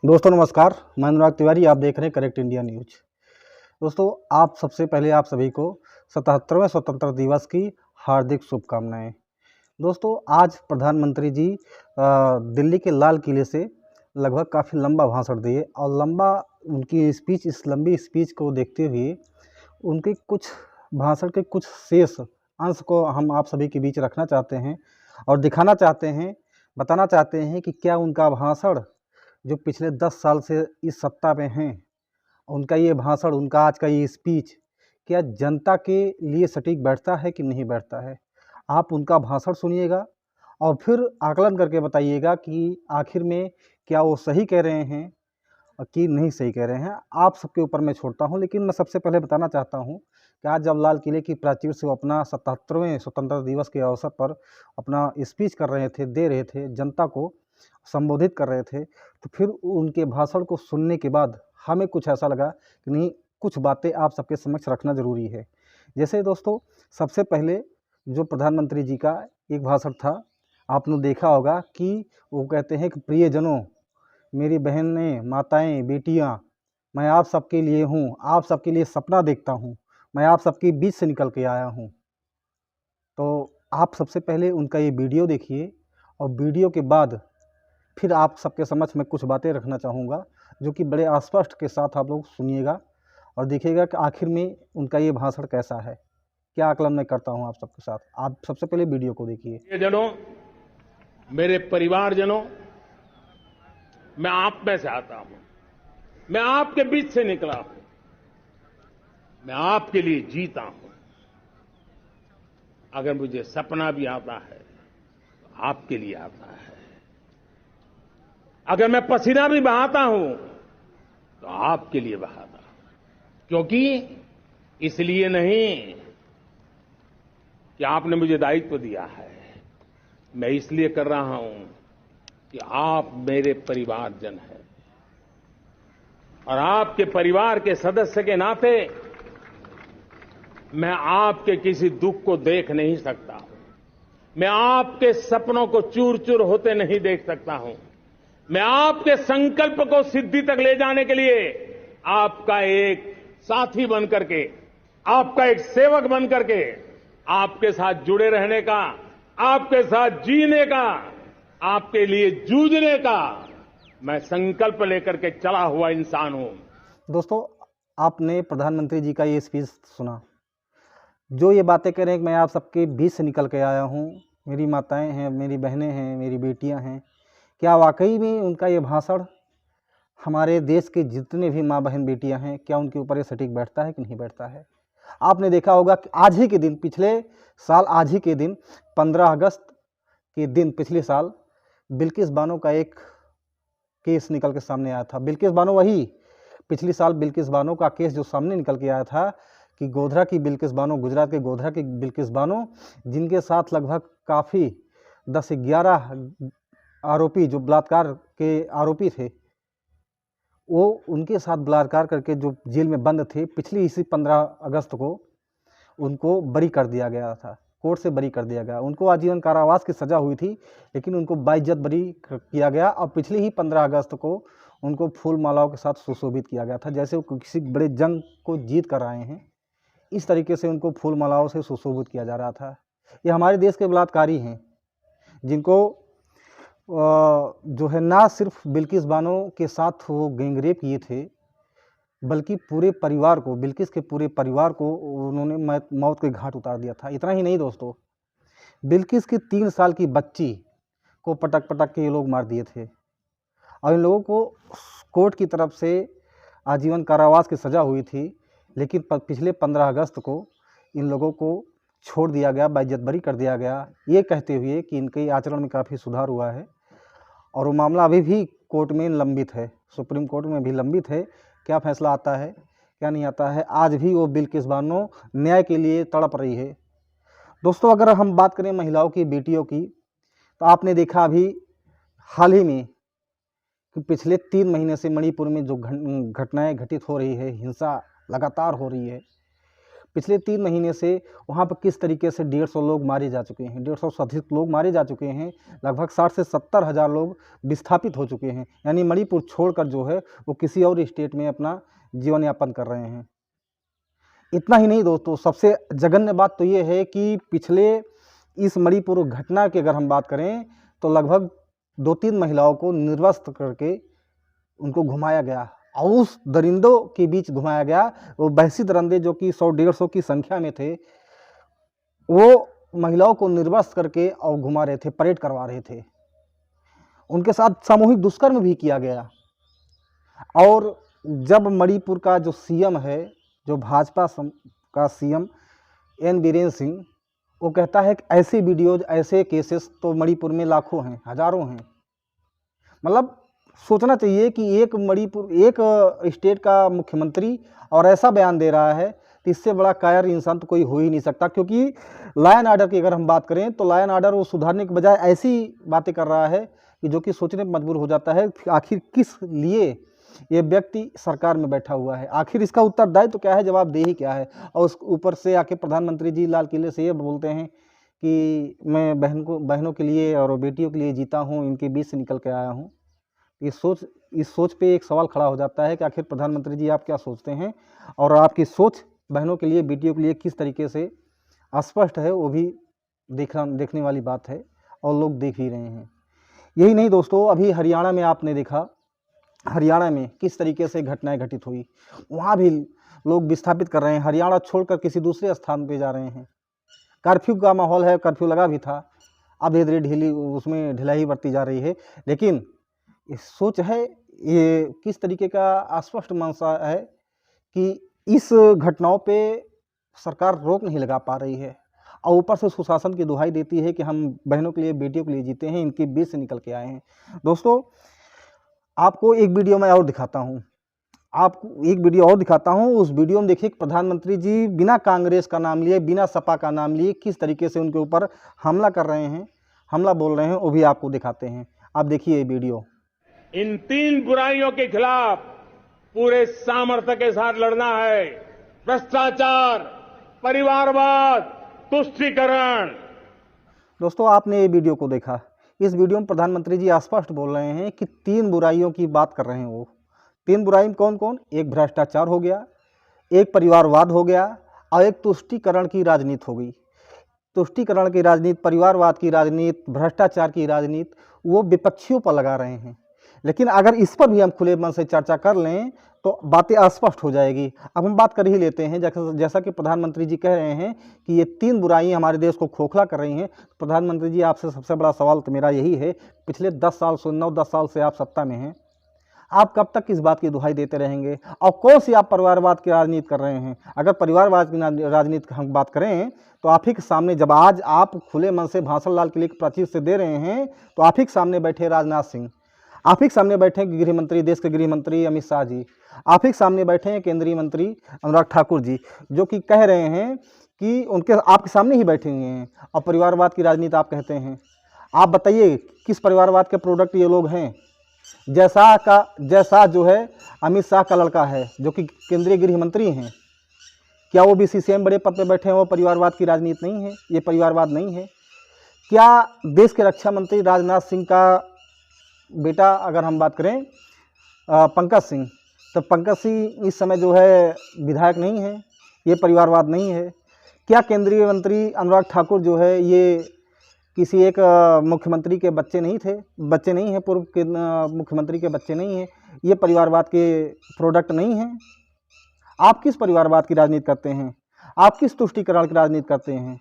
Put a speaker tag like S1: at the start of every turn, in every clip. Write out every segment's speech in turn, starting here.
S1: दोस्तों नमस्कार, मैं अनुराग तिवारी। आप देख रहे हैं करेक्ट इंडिया न्यूज। दोस्तों, आप सबसे पहले आप सभी को 77वें स्वतंत्रता दिवस की हार्दिक शुभकामनाएं। दोस्तों, आज प्रधानमंत्री जी दिल्ली के लाल किले से लगभग काफ़ी लंबा भाषण दिए और लंबा उनकी स्पीच, इस लंबी स्पीच को देखते हुए उनके कुछ भाषण के कुछ शेष अंश को हम आप सभी के बीच रखना चाहते हैं और दिखाना चाहते हैं, बताना चाहते हैं कि क्या उनका भाषण जो पिछले 10 साल से इस सत्ता में हैं, उनका ये भाषण, उनका आज का ये स्पीच क्या जनता के लिए सटीक बैठता है कि नहीं बैठता है। आप उनका भाषण सुनिएगा और फिर आकलन करके बताइएगा कि आखिर में क्या वो सही कह रहे हैं कि नहीं सही कह रहे हैं। आप सबके ऊपर मैं छोड़ता हूं, लेकिन मैं सबसे पहले बताना चाहता हूं कि आज जब लाल किले की प्राचीर से वो अपना 77वें स्वतंत्रता दिवस के अवसर पर अपना स्पीच कर रहे थे, दे रहे थे, जनता को संबोधित कर रहे थे, तो फिर उनके भाषण को सुनने के बाद हमें कुछ ऐसा लगा कि नहीं, कुछ बातें आप सबके समक्ष रखना ज़रूरी है। जैसे दोस्तों, सबसे पहले जो प्रधानमंत्री जी का एक भाषण था, आपने देखा होगा कि वो कहते हैं कि प्रियजनों, मेरी बहनें, माताएं, बेटियां, मैं आप सबके लिए हूँ, आप सबके लिए सपना देखता हूँ, मैं आप सबके बीच से निकल के आया हूँ। तो आप सबसे पहले उनका ये वीडियो देखिए और वीडियो के बाद फिर आप सबके समक्ष मैं कुछ बातें रखना चाहूँगा, जो कि बड़े अस्पष्ट के साथ आप लोग सुनिएगा और देखिएगा कि आखिर में उनका ये भाषण कैसा है। क्या आकलन मैं करता हूँ आप सबके साथ। आप सबसे पहले वीडियो को देखिए।
S2: प्रियजनों, मेरे परिवारजनों, मैं आप में से आता हूं। मैं आपके बीच से निकला हूं। मैं आपके लिए जीता हूं। अगर मुझे सपना भी आता है तो आपके लिए आता है। अगर मैं पसीना भी बहाता हूं तो आपके लिए बहाता हूं। क्योंकि इसलिए नहीं कि आपने मुझे दायित्व दिया है, मैं इसलिए कर रहा हूं कि आप मेरे परिवारजन हैं और आपके परिवार के सदस्य के नाते मैं आपके किसी दुख को देख नहीं सकता हूं। मैं आपके सपनों को चूर चूर होते नहीं देख सकता हूं। मैं आपके संकल्प को सिद्धि तक ले जाने के लिए आपका एक साथी बन करके, आपका एक सेवक बन करके, आपके साथ जुड़े रहने का, आपके साथ जीने का, आपके लिए जूझने का मैं संकल्प लेकर के चला हुआ इंसान हूं।
S1: दोस्तों, आपने प्रधानमंत्री जी का ये स्पीच सुना, जो ये बातें कह रहे हैं कि मैं आप सबके बीच से निकल के आया हूँ, मेरी माताएं हैं, मेरी बहनें हैं, मेरी बेटियां हैं। क्या वाकई में उनका ये भाषण हमारे देश के जितने भी माँ बहन बेटियां हैं, क्या उनके ऊपर ये सटीक बैठता है कि नहीं बैठता है। आपने देखा होगा कि आज ही के दिन, पिछले साल आज ही के दिन 15 अगस्त के दिन पिछले साल बिल्किस बानो का एक केस निकल के सामने आया था। बिल्किस बानो वही, पिछली साल बिल्किस बानो का केस जो सामने निकल के आया था कि गोधरा की बिल्किस बानो, गुजरात के गोधरा की बिल्किस बानो, जिनके साथ लगभग काफ़ी 10-11 आरोपी जो बलात्कार के आरोपी थे, वो उनके साथ बलात्कार करके जो जेल में बंद थे, पिछली इसी 15 अगस्त को उनको बरी कर दिया गया था। कोर्ट से बरी कर दिया गया। उनको आजीवन कारावास की सज़ा हुई थी, लेकिन उनको बाइज्जत बरी किया गया और पिछली ही 15 अगस्त को उनको फूल मालाओं के साथ सुशोभित किया गया था। जैसे वो किसी बड़े जंग को जीत कर आए हैं, इस तरीके से उनको फूल मालाओं से सुशोभित किया जा रहा था। ये हमारे देश के बलात्कारी हैं, जिनको जो है ना सिर्फ बिल्किस बानो के साथ वो गैंगरेप किए थे, बल्कि पूरे परिवार को, बिल्किस के पूरे परिवार को उन्होंने मौत के घाट उतार दिया था। इतना ही नहीं दोस्तों, बिल्किस की 3 साल की बच्ची को पटक पटक के ये लोग मार दिए थे और इन लोगों को कोर्ट की तरफ से आजीवन कारावास की सज़ा हुई थी, लेकिन पिछले 15 अगस्त को इन लोगों को छोड़ दिया गया, बाइज्जत बरी कर दिया गया, ये कहते हुए कि इनके आचरण में काफ़ी सुधार हुआ है और वो मामला अभी भी कोर्ट में लंबित है, सुप्रीम कोर्ट में भी लंबित है। क्या फैसला आता है, क्या नहीं आता है, आज भी वो बिल्किस बानो न्याय के लिए तड़प रही है। दोस्तों, अगर हम बात करें महिलाओं की, बेटियों की, तो आपने देखा अभी हाल ही में कि पिछले 3 महीने से मणिपुर में जो घटनाएं घटित हो रही है, हिंसा लगातार हो रही है, पिछले 3 महीने से वहाँ पर किस तरीके से 150 लोग मारे जा चुके हैं, 150 से अधिक लोग मारे जा चुके हैं, लगभग 60 से 70 हज़ार लोग विस्थापित हो चुके हैं। यानी मणिपुर छोड़कर जो है वो किसी और स्टेट में अपना जीवन यापन कर रहे हैं। इतना ही नहीं दोस्तों, सबसे जघन्य बात तो ये है कि पिछले इस मणिपुर घटना की अगर हम बात करें तो लगभग 2-3 महिलाओं को निर्वस्त्र करके उनको घुमाया गया और उस दरिंदों के बीच घुमाया गया। वो बहसी दरिंदे जो कि 100-150 की संख्या में थे, वो महिलाओं को निर्वस्त्र करके और घुमा रहे थे, परेड करवा रहे थे। उनके साथ सामूहिक दुष्कर्म भी किया गया। और जब मणिपुर का जो सीएम है, जो भाजपा का सीएम एन बीरेन सिंह, वो कहता है कि ऐसे वीडियोज, ऐसे केसेस तो मणिपुर में लाखों हैं, हजारों हैं। मतलब सोचना चाहिए कि एक स्टेट का मुख्यमंत्री और ऐसा बयान दे रहा है तो इससे बड़ा कायर इंसान तो कोई हो ही नहीं सकता। क्योंकि लॉ एंड ऑर्डर की अगर हम बात करें तो लॉ एंड ऑर्डर वो सुधारने के बजाय ऐसी बातें कर रहा है कि जो कि सोचने पर मजबूर हो जाता है कि आखिर किस लिए ये व्यक्ति सरकार में बैठा हुआ है, आखिर इसका उत्तरदायित्व तो क्या है, जवाबदेही क्या है। और उस ऊपर से आके प्रधानमंत्री जी लाल किले से ये बोलते हैं कि मैं बहनों के लिए और बेटियों के लिए जीता हूँ, इनके बीच से निकल के आया हूँ। इस सोच पे एक सवाल खड़ा हो जाता है कि आखिर प्रधानमंत्री जी आप क्या सोचते हैं और आपकी सोच बहनों के लिए, बेटियों के लिए किस तरीके से अस्पष्ट है, वो भी देखने वाली बात है और लोग देख ही रहे हैं। यही नहीं दोस्तों, अभी हरियाणा में आपने देखा, हरियाणा में किस तरीके से घटनाएं घटित हुई, वहाँ भी लोग विस्थापित कर रहे हैं, हरियाणा छोड़कर किसी दूसरे स्थान पे जा रहे हैं। कर्फ्यू का माहौल है, कर्फ्यू लगा भी था, अब धीरे धीरे उसमें ढिलाई बरती जा रही है। लेकिन इस सोच है, ये किस तरीके का अस्पष्ट मंशा है कि इस घटनाओं पे सरकार रोक नहीं लगा पा रही है और ऊपर से सुशासन की दुहाई देती है कि हम बहनों के लिए, बेटियों के लिए जीते हैं, इनके बीच से निकल के आए हैं। दोस्तों आपको एक वीडियो मैं और दिखाता हूँ, उस वीडियो में देखिए प्रधानमंत्री जी बिना कांग्रेस का नाम लिए, बिना सपा का नाम लिए किस तरीके से उनके ऊपर हमला कर रहे हैं, हमला बोल रहे हैं, वो भी आपको दिखाते हैं। आप देखिए ये वीडियो।
S2: इन 3 बुराइयों के खिलाफ पूरे सामर्थ्य के साथ लड़ना है। भ्रष्टाचार, परिवारवाद, तुष्टीकरण।
S1: दोस्तों आपने ये वीडियो को देखा, इस वीडियो में प्रधानमंत्री जी स्पष्ट बोल रहे हैं कि 3 बुराइयों की बात कर रहे हैं। वो 3 बुराई में कौन कौन? एक भ्रष्टाचार हो गया, एक परिवारवाद हो गया और एक तुष्टीकरण की राजनीति हो गई। तुष्टीकरण की राजनीति, परिवारवाद की राजनीति, भ्रष्टाचार की राजनीति वो विपक्षियों पर लगा रहे हैं। लेकिन अगर इस पर भी हम खुले मन से चर्चा कर लें तो बातें अस्पष्ट हो जाएगी। अब हम बात कर ही लेते हैं, जैसा कि प्रधानमंत्री जी कह रहे हैं कि ये 3 बुराइयां हमारे देश को खोखला कर रही हैं। प्रधानमंत्री जी आपसे सबसे बड़ा सवाल तो मेरा यही है, पिछले 9-10 साल से आप सत्ता में हैं, आप कब तक इस बात की दुहाई देते रहेंगे और कौन सी आप परिवारवाद की राजनीति कर रहे हैं? अगर परिवारवाद की राजनीति की हम बात करें तो आप ही के सामने, जब आज आप खुले मन से भाषण लाल किले की प्राचीर से दे रहे हैं, तो आप ही के सामने बैठे राजनाथ सिंह, आप ही के सामने बैठे गृह मंत्री, देश के गृह मंत्री अमित शाह जी, आप ही के सामने बैठे हैं केंद्रीय मंत्री अनुराग ठाकुर जी, जो कि कह रहे हैं कि उनके आपके सामने ही बैठे हुए हैं और परिवारवाद की राजनीति आप कहते हैं। आप बताइए किस परिवारवाद के प्रोडक्ट ये लोग हैं? जैसा जो है अमित शाह का लड़का है जो कि केंद्रीय गृह मंत्री हैं, क्या वो भी सीसीएम बड़े पद पर बैठे हैं? वो परिवारवाद की राजनीति नहीं है, ये परिवारवाद नहीं है। क्या देश के रक्षा मंत्री राजनाथ सिंह का बेटा, अगर हम बात करें पंकज सिंह, तो पंकज सिंह इस समय जो है विधायक नहीं है, ये परिवारवाद नहीं है। क्या केंद्रीय मंत्री अनुराग ठाकुर जो है ये किसी एक मुख्यमंत्री के बच्चे नहीं हैं, पूर्व के मुख्यमंत्री के बच्चे नहीं हैं, ये परिवारवाद के प्रोडक्ट नहीं हैं? आप किस परिवारवाद की राजनीति करते हैं? आप किस तुष्टीकरण की राजनीति करते हैं?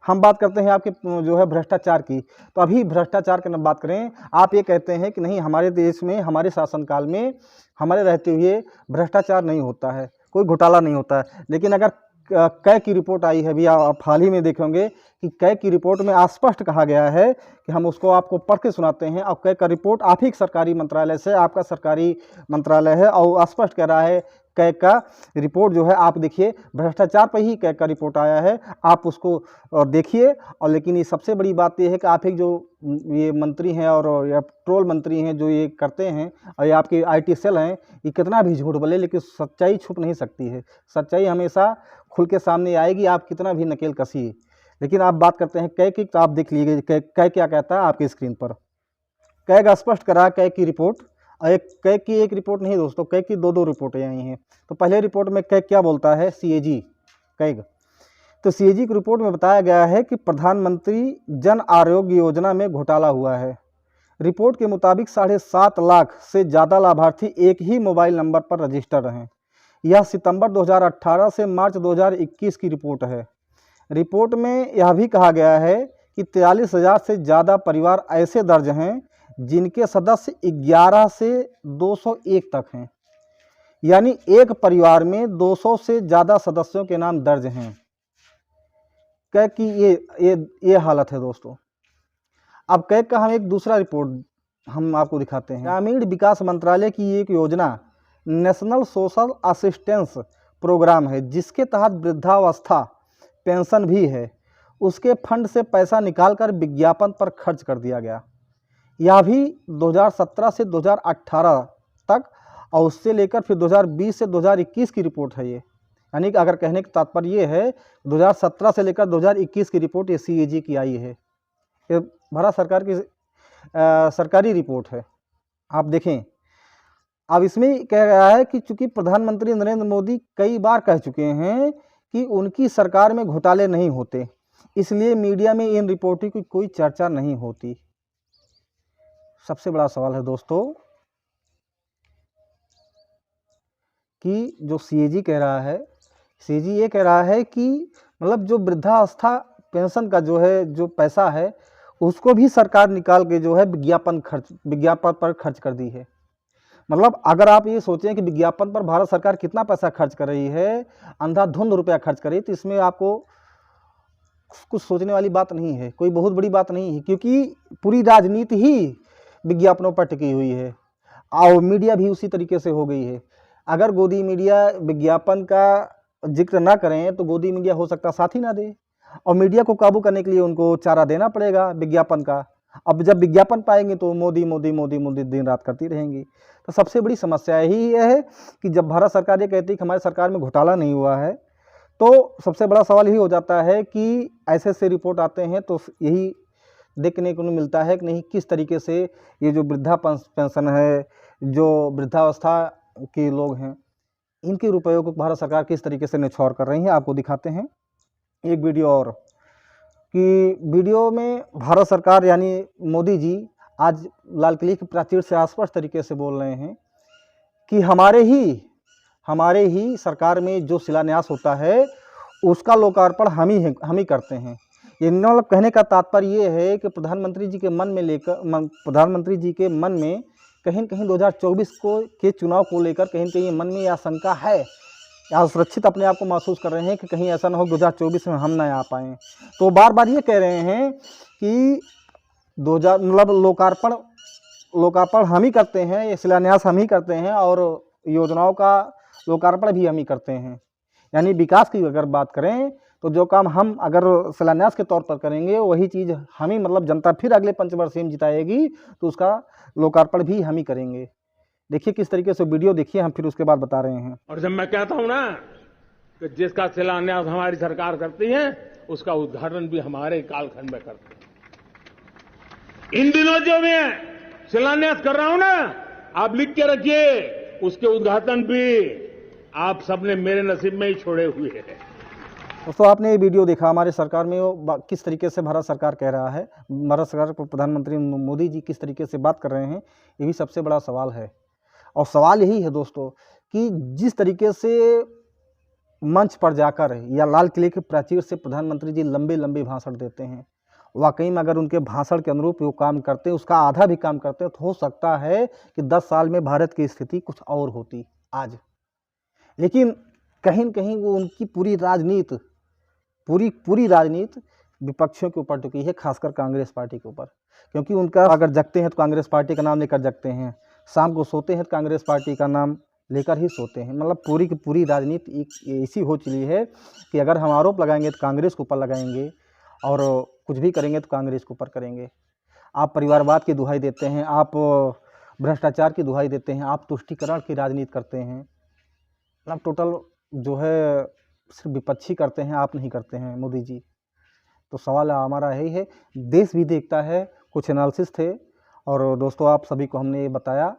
S1: हम बात करते हैं आपके जो है भ्रष्टाचार की, तो अभी भ्रष्टाचार की बात करें, आप ये कहते हैं कि नहीं हमारे देश में, हमारे शासनकाल में, हमारे रहते हुए भ्रष्टाचार नहीं होता है, कोई घोटाला नहीं होता है। लेकिन अगर कै की रिपोर्ट आई है, अभी आप हाल ही में देखे होंगे कि कै की रिपोर्ट में स्पष्ट कहा गया है कि हम उसको आपको पढ़ के सुनाते हैं। और कै का रिपोर्ट आप ही सरकारी मंत्रालय से, आपका सरकारी मंत्रालय है और स्पष्ट कह रहा है कैग का रिपोर्ट जो है आप देखिए, भ्रष्टाचार पर ही कैग का रिपोर्ट आया है, आप उसको देखिए। और लेकिन ये सबसे बड़ी बात ये है कि आप एक जो ये मंत्री हैं और या पेट्रोल मंत्री हैं जो ये करते हैं, और ये आपके IT सेल हैं, ये कितना भी झूठ बोले लेकिन सच्चाई छुप नहीं सकती है। सच्चाई हमेशा खुल के सामने आएगी, आप कितना भी नकेल कसिए। लेकिन आप बात करते हैं कैग की, तो आप देख लीजिए कैग क्या कहता है आपकी स्क्रीन पर। कैग स्पष्ट करा कैग की रिपोर्ट, और एक कैग की एक रिपोर्ट नहीं दोस्तों, कैग की दो रिपोर्टें आई हैं। तो पहले रिपोर्ट में कैग क्या बोलता है, CAG कैग, तो CAG की रिपोर्ट में बताया गया है कि प्रधानमंत्री जन आरोग्य योजना में घोटाला हुआ है। रिपोर्ट के मुताबिक 7.5 लाख से ज़्यादा लाभार्थी एक ही मोबाइल नंबर पर रजिस्टर हैं। यह सितंबर 2018 से मार्च 2021 की रिपोर्ट है। रिपोर्ट में यह भी कहा गया है कि 43,000 से ज़्यादा परिवार ऐसे दर्ज हैं जिनके सदस्य 11 से 201 तक हैं, यानी एक परिवार में 200 से ज़्यादा सदस्यों के नाम दर्ज हैं। कैग की ये हालत है दोस्तों। अब कैग का हम एक दूसरा रिपोर्ट हम आपको दिखाते हैं। ग्रामीण विकास मंत्रालय की एक योजना नेशनल सोशल असिस्टेंस प्रोग्राम है, जिसके तहत वृद्धावस्था पेंशन भी है। उसके फंड से पैसा निकालकर विज्ञापन पर खर्च कर दिया गया। यह भी 2017 से 2018 तक, और उससे लेकर फिर 2020 से 2021 की रिपोर्ट है ये। यानी कि अगर कहने का तात्पर्य ये है 2017 से लेकर 2021 की रिपोर्ट ये CAG की आई है। ये भारत सरकार की सरकारी रिपोर्ट है, आप देखें। अब इसमें कह गया है कि चूंकि प्रधानमंत्री नरेंद्र मोदी कई बार कह चुके हैं कि उनकी सरकार में घोटाले नहीं होते, इसलिए मीडिया में इन रिपोर्टों की कोई चर्चा नहीं होती। सबसे बड़ा सवाल है दोस्तों कि जो CAG कह रहा है, CAG ये कह रहा है कि मतलब जो वृद्धावस्था पेंशन का जो है जो पैसा है उसको भी सरकार निकाल के जो है विज्ञापन पर खर्च कर दी है। मतलब अगर आप ये सोचें कि विज्ञापन पर भारत सरकार कितना पैसा खर्च कर रही है, अंधाधुंध रुपया खर्च कर रही है, तो इसमें आपको कुछ सोचने वाली बात नहीं है, कोई बहुत बड़ी बात नहीं है, क्योंकि पूरी राजनीति ही विज्ञापनों पर टिकी हुई है और मीडिया भी उसी तरीके से हो गई है। अगर गोदी मीडिया विज्ञापन का जिक्र ना करें तो गोदी मीडिया हो सकता साथ ही ना दे, और मीडिया को काबू करने के लिए उनको चारा देना पड़ेगा विज्ञापन का। अब जब विज्ञापन पाएंगे तो मोदी मोदी मोदी मोदी दिन रात करती रहेंगी। तो सबसे बड़ी समस्या यही है कि जब भारत सरकार ये कहती है कि हमारी सरकार में घोटाला नहीं हुआ है, तो सबसे बड़ा सवाल यही हो जाता है कि ऐसे ऐसे रिपोर्ट आते हैं तो यही देखने को मिलता है कि नहीं किस तरीके से ये जो वृद्धा पेंशन है, जो वृद्धावस्था के लोग हैं, इनके रुपयों को भारत सरकार किस तरीके से निछावर कर रही है। आपको दिखाते हैं एक वीडियो और, कि वीडियो में भारत सरकार यानी मोदी जी आज लाल किले की प्राचीर से स्पष्ट तरीके से बोल रहे हैं कि हमारे ही सरकार में जो शिलान्यास होता है उसका लोकार्पण हम ही करते हैं। ये मतलब कहने का तात्पर्य ये है कि प्रधानमंत्री जी के मन में कहीं न कहीं 2024 के चुनाव को लेकर कहीं न कहीं मन में यह शंका है या सुरक्षित अपने आप को महसूस कर रहे हैं कि कहीं ऐसा ना हो 2024 में हम ना आ पाएँ। तो बार बार ये कह रहे हैं कि लोकार्पण हम ही करते हैं, ये शिलान्यास हम ही करते हैं और योजनाओं का लोकार्पण भी हम ही करते हैं। यानी विकास की अगर बात करें तो जो काम हम अगर शिलान्यास के तौर पर करेंगे वही चीज़ हम ही, मतलब जनता फिर अगले पंचवर्षीय में जिताएगी तो उसका लोकार्पण भी हम ही करेंगे। देखिए किस तरीके से वीडियो देखिए, हम फिर उसके बाद बता रहे हैं।
S2: और जब मैं कहता हूं ना कि जिसका शिलान्यास हमारी सरकार करती है उसका उद्घाटन भी हमारे कालखंड में करते हैं। इन दिनों जो मैं शिलान्यास कर रहा हूं ना, आप लिख के रखिए, उसके उद्घाटन भी आप सबने मेरे नसीब में ही छोड़े हुए हैं।
S1: दोस्तों आपने ये वीडियो देखा, हमारे सरकार में वो किस तरीके से भारत सरकार कह रहा है, भारत सरकार को प्रधानमंत्री मोदी जी किस तरीके से बात कर रहे हैं, ये भी सबसे बड़ा सवाल है। और सवाल यही है दोस्तों कि जिस तरीके से मंच पर जाकर या लाल किले के प्राचीर से प्रधानमंत्री जी लंबे लंबे भाषण देते हैं, वाकई में अगर उनके भाषण के अनुरूप वो काम करते हैं, उसका आधा भी काम करते हैं, तो हो सकता है कि 10 साल में भारत की स्थिति कुछ और होती आज। लेकिन कहीं न कहीं वो उनकी पूरी राजनीति विपक्षियों के ऊपर टिकी है, खासकर कांग्रेस पार्टी के ऊपर। क्योंकि उनका अगर जगते हैं तो कांग्रेस पार्टी का नाम लेकर जगते हैं, शाम को सोते हैं तो कांग्रेस पार्टी का नाम लेकर ही सोते हैं। मतलब पूरी की पूरी राजनीति एक ऐसी हो चली है कि अगर हम आरोप लगाएंगे तो कांग्रेस के ऊपर लगाएंगे, और कुछ भी करेंगे तो कांग्रेस के ऊपर करेंगे। आप परिवारवाद की दुहाई देते हैं, आप भ्रष्टाचार की दुहाई देते हैं, आप तुष्टीकरण की राजनीति करते हैं। मतलब टोटल जो है सिर्फ विपक्षी करते हैं, आप नहीं करते हैं मोदी जी। तो सवाल हमारा यही है, देश भी देखता है। कुछ एनालिसिस थे, और दोस्तों आप सभी को हमने ये बताया।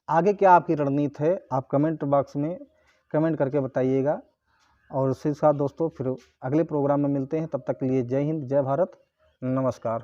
S1: आगे क्या आपकी रणनीति है, आप कमेंट बॉक्स में कमेंट करके बताइएगा। और उसके साथ दोस्तों फिर अगले प्रोग्राम में मिलते हैं। तब तक के लिए जय हिंद, जय भारत, नमस्कार।